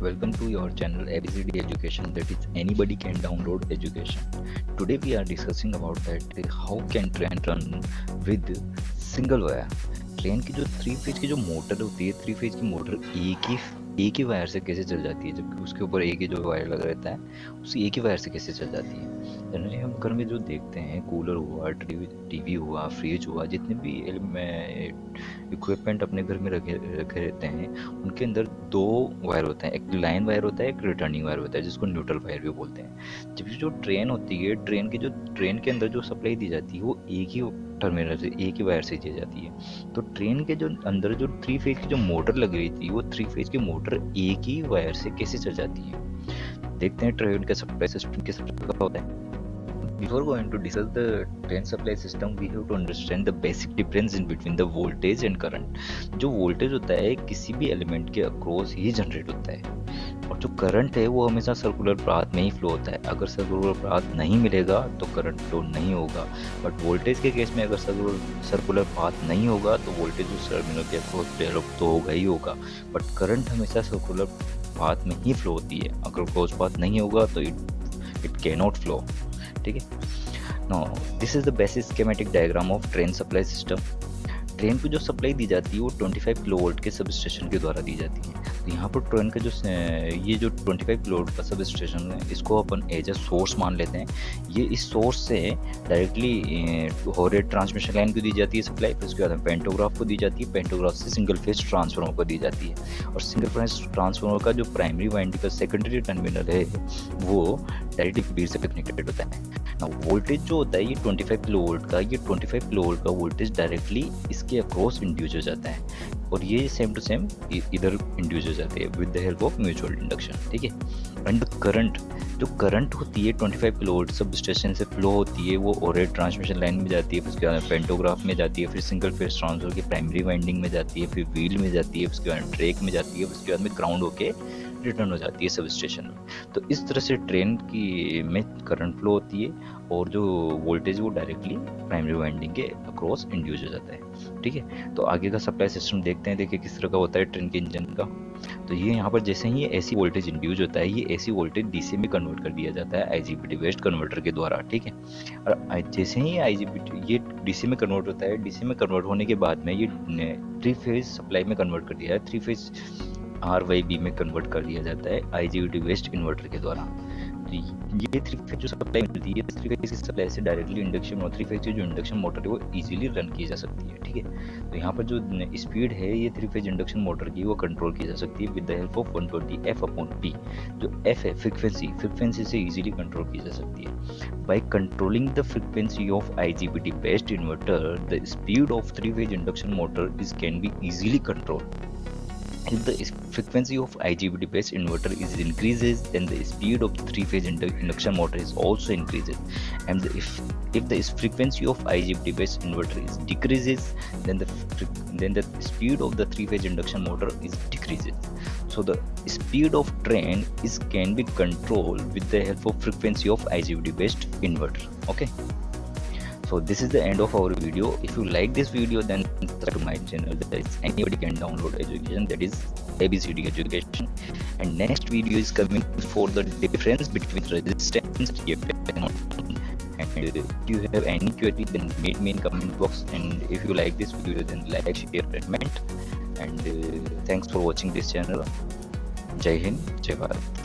Welcome to your channel ABCD Education, that is anybody can download education. Today we are discussing about that how can train run with single wire. Train की जो three phase की जो motor होती है, three phase की motor एक ही wire से कैसे चल जाती है, जबकि उसके ऊपर एक ही जो वायर लगा रहता है उसी एक ही वायर से कैसे चल जाती है। जनरली हम घर में जो देखते हैं, कूलर हुआ, टीवी हुआ, फ्रिज हुआ, जितने भी इक्विपमेंट अपने घर में रखे रखे रहते हैं, उनके अंदर दो वायर होते हैं, एक लाइन वायर होता है, एक रिटर्निंग वायर होता है, जिसको न्यूट्रल वायर भी बोलते हैं। जबकि जो ट्रेन होती है, ट्रेन के अंदर जो सप्लाई दी जाती है वो एक ही टर्मिनल से, एक ही वायर से दी जाती है। तो ट्रेन के जो अंदर जो थ्री फेज की जो मोटर लगी हुई थी, वो थ्री फेज की मोटर एक ही वायर से कैसे चल जाती है। देखते हैं ट्रेन का सप्लाई सिस्टम किस प्रकार का होता है। Before going to discuss the train supply system, we have to understand the basic difference in between the voltage and current. जो वोल्टेज होता है किसी भी एलिमेंट के अक्रॉस ही जनरेट होता है, और जो करंट है वो हमेशा सर्कुलर पाथ में ही फ्लो होता है। अगर सर्कुलर पाथ नहीं मिलेगा तो करंट फ्लो नहीं होगा, बट वोल्टेज के केस में अगर सर्कुलर पाथ नहीं होगा तो वोल्टेज उस टर्मिनल के अक्रॉस डेवलप तो होगा ही होगा, बट करंट हमेशा सर्कुलर पाथ में ही फ्लो होती है। अगर क्रॉस पाथ नहीं होगा तो इट कैन नॉट फ्लो। ठीक है। No, this is the basic schematic diagram of train supply system. Train को जो सप्लाई दी जाती है वो 25 किलोवोल्ट के सब स्टेशन के द्वारा दी जाती है। तो यहाँ पर ट्रेन का ये जो 25 किलोवोल्ट का सब स्टेशन है, इसको अपन एज ए सोर्स मान लेते हैं। ये इस सोर्स से डायरेक्टली हॉरेड ट्रांसमिशन लाइन को दी जाती है सप्लाई, फिर उसके बाद पेंटोग्राफ को दी जाती है, पेंटोग्राफ से सिंगल फेज ट्रांसफार्मर को दी जाती है, और सिंगल फेज ट्रांसफार्मर का जो प्राइमरी वाइंडिंग का सेकेंडरी टर्मिनल है वो डायरेक्टली ग्रिड से कनेक्टेड होता है। वोल्टेज जो होता है ये 25 किलोवोल्ट का, ये 25 किलोवोल्ट का वोल्टेज डायरेक्टली इसके अक्रॉस इंड्यूस हो जाता है, और ये सेम टू सेम इधर इंड्यूस हो जाते हैं with the help of mutual induction. ठीक है। एंड करंट, जो करंट होती है 25 किलोवोल्ट सब स्टेशन से फ्लो होती है, वो ओरेड ट्रांसमिशन लाइन में जाती है, फिर उसके बाद पेंटोग्राफ में जाती है, फिर सिंगल फेज ट्रांसफर की प्राइमरी वाइंडिंग में जाती है, फिर व्हील में जाती है, उसके बाद ट्रैक में जाती है, उसके बाद में ग्राउंड होके रिटर्न हो जाती है सब स्टेशन में। तो इस तरह से ट्रेन की में करंट फ्लो होती है, और जो वोल्टेज वो डायरेक्टली प्राइमरी वाइंडिंग के अक्रॉस इंड्यूस हो जाता है। ठीक है। तो आगे का सप्लाई सिस्टम देखते हैं, देखिए किस तरह का होता है ट्रेन के इंजन का। तो ये यहाँ पर जैसे ही ये एसी वोल्टेज इंड्यूस होता है, ये एसी वोल्टेज डीसी में कन्वर्ट कर दिया जाता है आईजीबीटी बेस्ड कन्वर्टर के द्वारा। ठीक है। और जैसे ही आईजीबीटी ये डीसी में कन्वर्ट होता है, डीसी में कन्वर्ट होने के बाद में ये थ्री फेज सप्लाई में कन्वर्ट कर दिया जाता है, थ्री फेज RYB में कन्वर्ट कर दिया जाता है आईजीबीटी बेस्ड इन्वर्टर के द्वारा। तो ये थ्री फेज जो सप्लाई मिलती है, थ्री फेज की सप्लाई से डायरेक्टली इंडक्शन और थ्री फेज की जो इंडक्शन मोटर है वो इजीली रन की जा सकती है। ठीक है। तो यहाँ पर जो स्पीड है ये थ्री फेज इंडक्शन मोटर की, वो कंट्रोल की जा सकती है with the help of 120 F/P। जो F है फ्रीक्वेंसी से इजीली कंट्रोल की जा सकती है। By controlling the frequency of IGBT based inverter, the speed of three phase induction motor is can be easily controlled. If the frequency of IGBT based inverter is increases, then the speed of the three-phase induction motor is also increases. And if the frequency of IGBT based inverter is decreases, then the speed of the three-phase induction motor is decreases. So the speed of train can be controlled with the help of frequency of IGBT based inverter. Okay. So this is the end of our video. If you like this video, then subscribe to my channel, that is anybody can download education, that is ABCD education. And next video is coming for the difference between resistance and reactance. And if you have any query, then meet me in comment box, and if you like this video, then like, share and comment. And thanks for watching this channel. Jai Hind, Jai Bharat.